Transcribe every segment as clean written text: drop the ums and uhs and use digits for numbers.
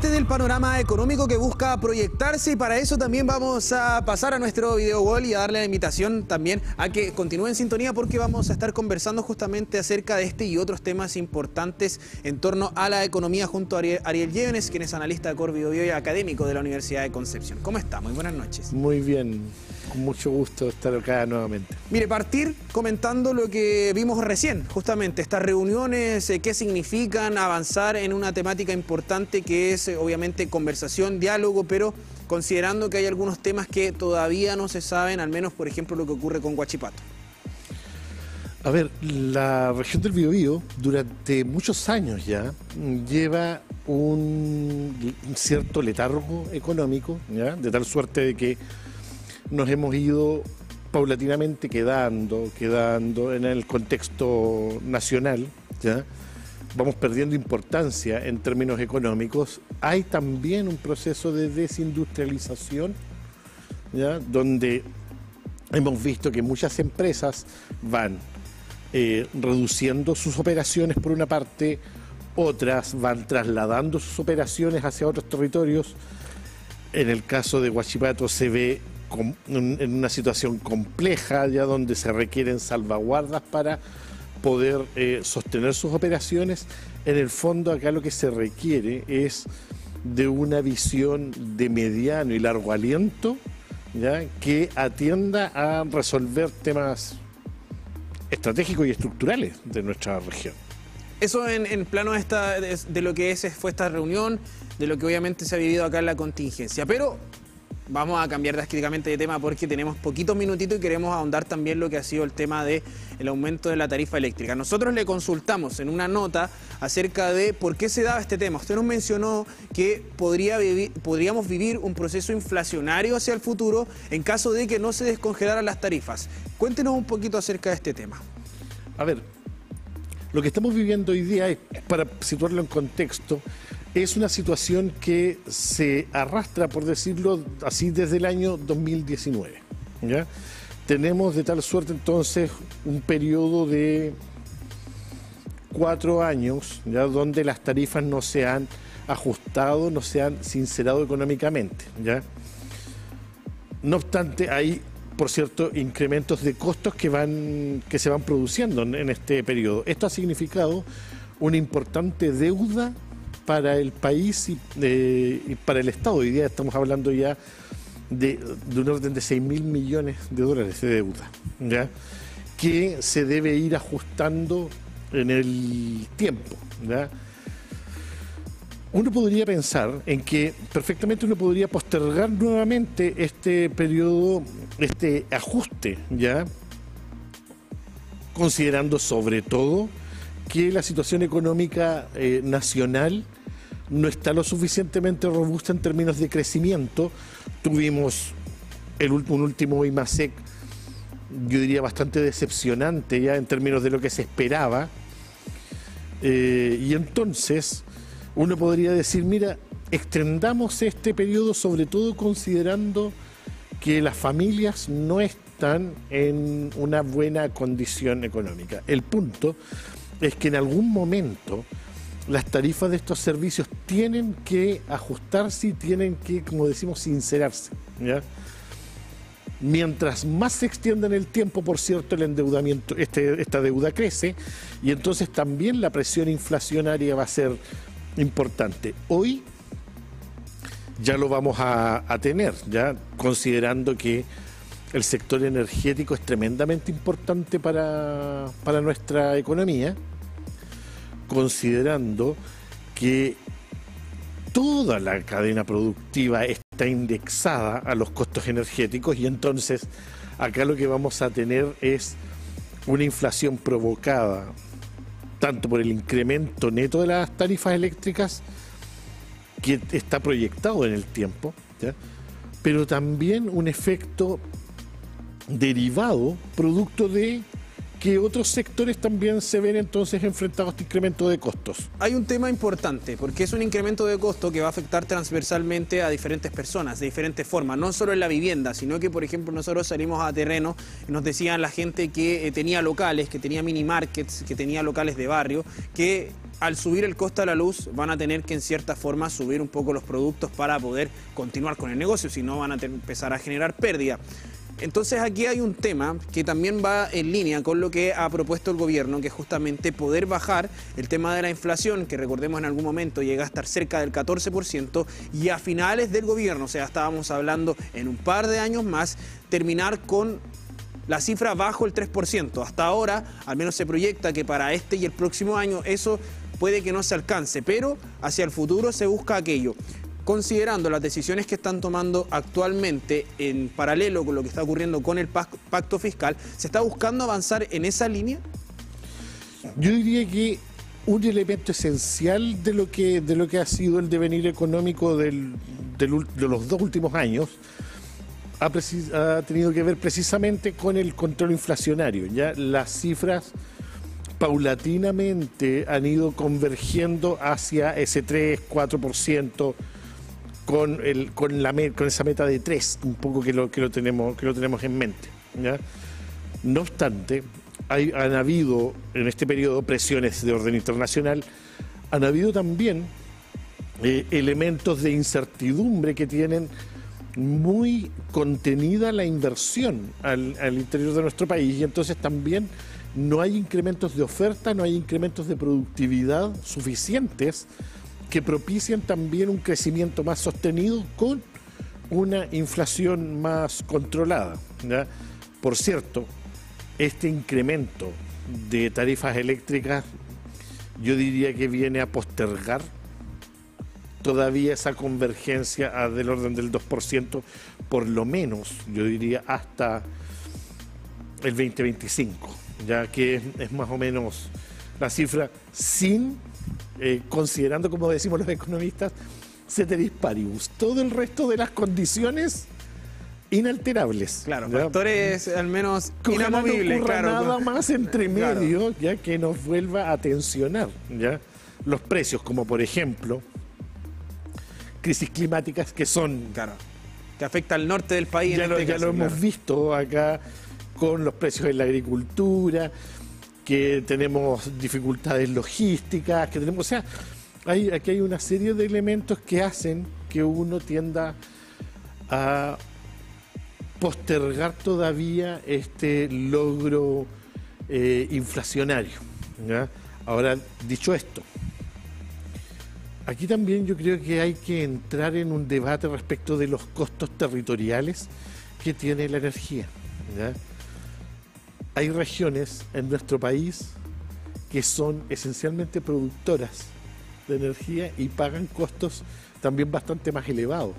parte del panorama económico que busca proyectarse, y para eso también vamos a pasar a nuestro video wall y a darle la invitación también a que continúe en sintonía, porque vamos a estar conversando justamente acerca de este y otros temas importantes en torno a la economía junto a Ariel Llévenes, quien es analista de Cor Biobío y académico de la Universidad de Concepción. ¿Cómo está? Muy buenas noches. Muy bien, con mucho gusto estar acá nuevamente. Mire, partir comentando lo que vimos recién, justamente estas reuniones, qué significan, avanzar en una temática importante que es obviamente conversación, diálogo, pero considerando que hay algunos temas que todavía no se saben, al menos por ejemplo lo que ocurre con Huachipato. A ver, la región del Biobío durante muchos años ya lleva un cierto letargo económico, ¿ya? De tal suerte de que nos hemos ido paulatinamente quedando en el contexto nacional, ¿ya? Vamos perdiendo importancia en términos económicos. Hay también un proceso de desindustrialización, ¿ya? Donde hemos visto que muchas empresas van reduciendo sus operaciones por una parte, otras van trasladando sus operaciones hacia otros territorios. En el caso de Huachipato se ve en una situación compleja, ya donde se requieren salvaguardas para poder sostener sus operaciones. En el fondo acá lo que se requiere es de una visión de mediano y largo aliento, ¿ya? Que atienda a resolver temas estratégicos y estructurales de nuestra región. Eso en plano de lo que fue esta reunión, de lo que obviamente se ha vivido acá en la contingencia. Pero vamos a cambiar drásticamente de tema porque tenemos poquitos minutitos y queremos ahondar también lo que ha sido el tema del aumento de la tarifa eléctrica. Nosotros le consultamos en una nota acerca de por qué se daba este tema. Usted nos mencionó que podríamos vivir un proceso inflacionario hacia el futuro en caso de que no se descongelaran las tarifas. Cuéntenos un poquito acerca de este tema. A ver, lo que estamos viviendo hoy día, para situarlo en contexto, es una situación que se arrastra, por decirlo así, desde el año 2019. ¿Ya? Tenemos de tal suerte entonces un periodo de 4 años, ¿ya? Donde las tarifas no se han ajustado, no se han sincerado económicamente, ¿ya? No obstante, hay, por cierto, incrementos de costos que se van produciendo en este periodo. Esto ha significado una importante deuda para el país y para el Estado. Hoy día estamos hablando ya de un orden de 6.000 millones de dólares de deuda, ¿ya? Que se debe ir ajustando en el tiempo, ¿ya? Uno podría pensar en que perfectamente uno podría postergar nuevamente este periodo, este ajuste, ¿ya? Considerando sobre todo que la situación económica nacional no está lo suficientemente robusta en términos de crecimiento. Tuvimos un último IMASEC, yo diría bastante decepcionante ya en términos de lo que se esperaba, y entonces uno podría decir, mira, extendamos este periodo, sobre todo considerando que las familias no están en una buena condición económica. El punto es que en algún momento las tarifas de estos servicios tienen que ajustarse y tienen que, como decimos, sincerarse, ¿ya? Mientras más se extienda en el tiempo, por cierto, el endeudamiento, esta deuda crece, y entonces también la presión inflacionaria va a ser importante. Hoy ya lo vamos a tener, ya considerando que el sector energético es tremendamente importante para nuestra economía, considerando que toda la cadena productiva está indexada a los costos energéticos, y entonces acá lo que vamos a tener es una inflación provocada tanto por el incremento neto de las tarifas eléctricas, que está proyectado en el tiempo, ¿ya? Pero también un efecto derivado producto de que otros sectores también se ven entonces enfrentados a este incremento de costos. Hay un tema importante, porque es un incremento de costo que va a afectar transversalmente a diferentes personas, de diferentes formas, no solo en la vivienda, sino que, por ejemplo, nosotros salimos a terreno y nos decían la gente que tenía locales, que tenía mini markets, que tenía locales de barrio, que al subir el costo de la luz van a tener que en cierta forma subir un poco los productos para poder continuar con el negocio, si no van a empezar a generar pérdida. Entonces aquí hay un tema que también va en línea con lo que ha propuesto el gobierno, que es justamente poder bajar el tema de la inflación, que recordemos en algún momento llega a estar cerca del 14%, y a finales del gobierno, o sea, estábamos hablando en un par de años más, terminar con la cifra bajo el 3%. Hasta ahora, al menos se proyecta que para este y el próximo año eso puede que no se alcance, pero hacia el futuro se busca aquello. Considerando las decisiones que están tomando actualmente en paralelo con lo que está ocurriendo con el pacto fiscal, ¿se está buscando avanzar en esa línea? Yo diría que un elemento esencial de lo que ha sido el devenir económico de los 2 últimos años ha tenido que ver precisamente con el control inflacionario. Ya las cifras paulatinamente han ido convergiendo hacia ese 3-4%, con esa meta de 3, un poco que lo tenemos en mente, ¿ya? No obstante, han habido en este periodo presiones de orden internacional, han habido también elementos de incertidumbre que tienen muy contenida la inversión al interior de nuestro país, y entonces también no hay incrementos de oferta, no hay incrementos de productividad suficientes que propician también un crecimiento más sostenido con una inflación más controlada, ¿ya? Por cierto, este incremento de tarifas eléctricas yo diría que viene a postergar todavía esa convergencia del orden del 2%, por lo menos, yo diría, hasta el 2025, ya que es más o menos la cifra sin... considerando, como decimos los economistas, ceteris paribus, todo el resto de las condiciones inalterables. Claro, factores al menos inamovibles. No ocurra nada más entre medio, ya que nos vuelva a tensionar, ¿ya? Los precios, como por ejemplo crisis climáticas que son... Claro, que afecta al norte del país. Ya lo hemos visto acá con los precios en la agricultura, que tenemos dificultades logísticas, que tenemos, o sea, aquí hay una serie de elementos que hacen que uno tienda a postergar todavía este logro inflacionario, ¿ya? Ahora, dicho esto, aquí también yo creo que hay que entrar en un debate respecto de los costos territoriales que tiene la energía, ¿ya? Hay regiones en nuestro país que son esencialmente productoras de energía y pagan costos también bastante más elevados.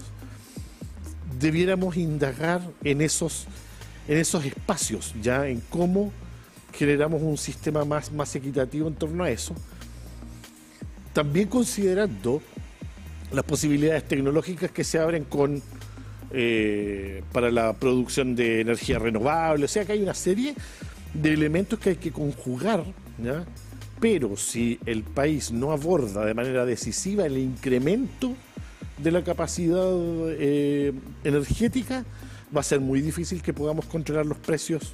Debiéramos indagar en esos espacios, ya en cómo generamos un sistema más equitativo en torno a eso. También considerando las posibilidades tecnológicas que se abren para la producción de energía renovable, o sea que hay una serie de elementos que hay que conjugar, ¿ya? Pero si el país no aborda de manera decisiva el incremento de la capacidad energética, va a ser muy difícil que podamos controlar los precios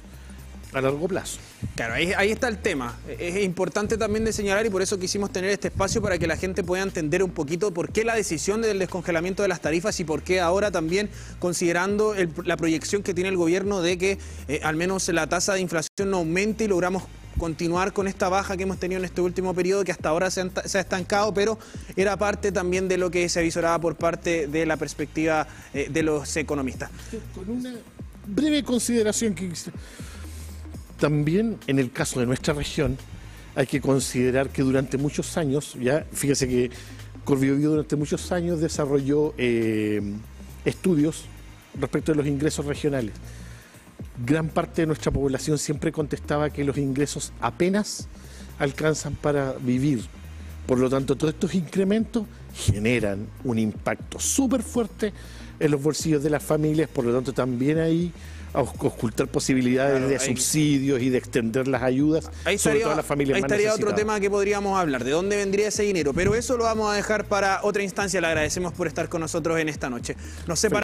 a largo plazo. Claro, ahí está el tema. Es importante también de señalar, y por eso quisimos tener este espacio para que la gente pueda entender un poquito por qué la decisión del descongelamiento de las tarifas y por qué ahora también, considerando la proyección que tiene el gobierno de que al menos la tasa de inflación no aumente y logramos continuar con esta baja que hemos tenido en este último periodo, que hasta ahora se ha estancado, pero era parte también de lo que se avisoraba por parte de la perspectiva de los economistas. Con una breve consideración que... También en el caso de nuestra región hay que considerar que durante muchos años, ya fíjese que Corbiobío durante muchos años desarrolló estudios respecto de los ingresos regionales. Gran parte de nuestra población siempre contestaba que los ingresos apenas alcanzan para vivir. Por lo tanto, todos estos incrementos generan un impacto súper fuerte en los bolsillos de las familias, por lo tanto también hay a ocultar posibilidades de subsidios y de extender las ayudas, sobre todo a las familias más necesitadas. Ahí estaría otro tema que podríamos hablar, de dónde vendría ese dinero, pero eso lo vamos a dejar para otra instancia. Le agradecemos por estar con nosotros en esta noche. Nos separa